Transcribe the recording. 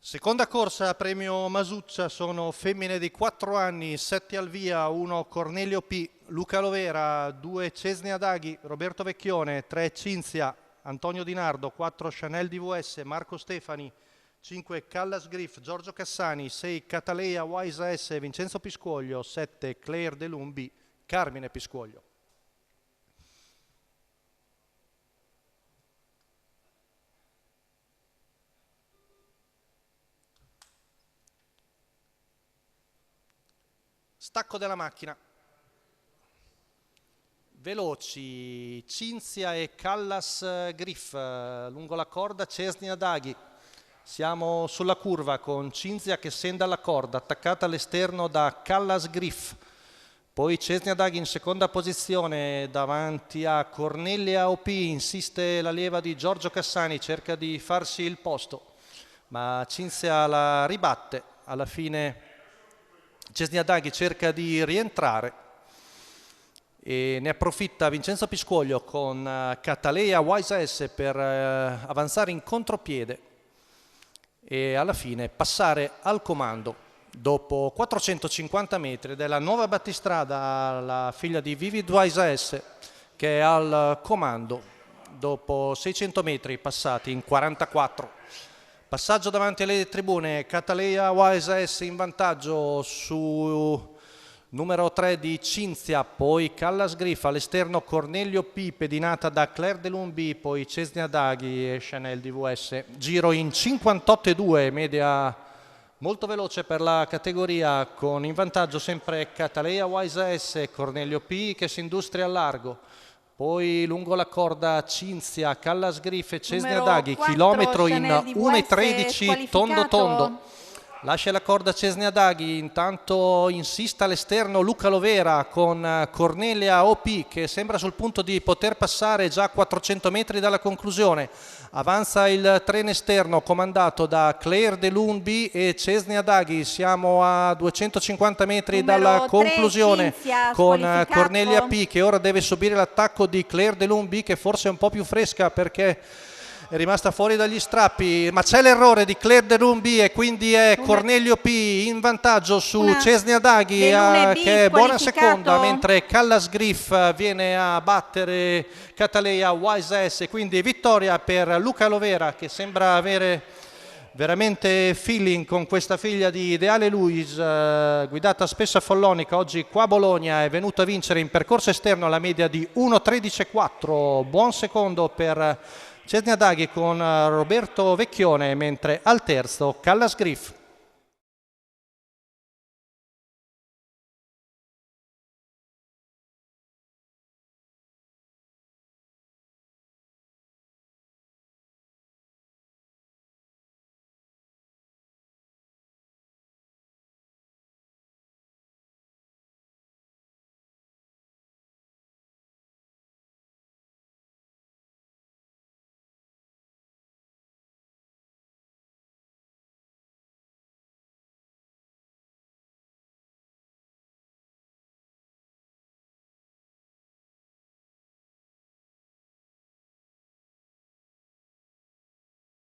Seconda corsa, premio Masuccia, sono femmine di 4 anni, 7 al via, 1 Cornelio P, Luca Lovera, 2 Cesnia Daghi, Roberto Vecchione, 3 Cinzia, Antonio Di Nardo, 4 Chanel DVS, Marco Stefani, 5 Callas Griff, Giorgio Cassani, 6 Cataleia Wise S, Vincenzo Piscuoglio, 7 Claire Delumbi, Carmine Piscuoglio. Stacco della macchina. Veloci, Cinzia e Callas Griff, lungo la corda Cesnia Daghi. Siamo sulla curva con Cinzia che scende alla corda, attaccata all'esterno da Callas Griff. Poi Cesnia Daghi in seconda posizione davanti a Cornelia OP, insiste l'allieva di Giorgio Cassani, cerca di farsi il posto, ma Cinzia la ribatte. Alla fine Cesnia Daghi cerca di rientrare e ne approfitta Vincenzo Piscuoglio con Cataleia Wise S per avanzare in contropiede e alla fine passare al comando. Dopo 450 metri della nuova battistrada, la figlia di Vivid Wise S che è al comando dopo 600 metri passati in 44. Passaggio davanti alle tribune, Cataleia Wise S in vantaggio su numero 3 di Cinzia, poi Callas Griff, all'esterno Cornelio P, pedinata da Claire Delumbi, poi Cesnia Daghi e Chanel DVS. Giro in 58,2, media molto veloce per la categoria, con in vantaggio sempre Cataleia Wise S e Cornelio P che si industria al largo. Poi lungo la corda Cinzia, Callas Griff e Cesnia Daghi, chilometro in 1,13 tondo tondo. Lascia la corda Cesnia Daghi, intanto insista all'esterno Luca Lovera con Cornelia OP che sembra sul punto di poter passare già a 400 metri dalla conclusione. Avanza il treno esterno comandato da Claire Delumbi e Cesnia Daghi, siamo a 250 metri dalla conclusione con Cornelia P che ora deve subire l'attacco di Claire Delumbi che forse è un po' più fresca perché è rimasta fuori dagli strappi, ma c'è l'errore di Claire Delumbi e quindi è Cornelio P in vantaggio su Cesnia Daghi che è buona seconda, mentre Callas Griff viene a battere Cataleia Wise S, quindi vittoria per Luca Lovera che sembra avere veramente feeling con questa figlia di Ideale Luis, guidata spesso a Follonica, oggi qua a Bologna è venuta a vincere in percorso esterno alla media di 1,13,4, buon secondo per Cesnia Daghi con Roberto Vecchione, mentre al terzo Callas Griff.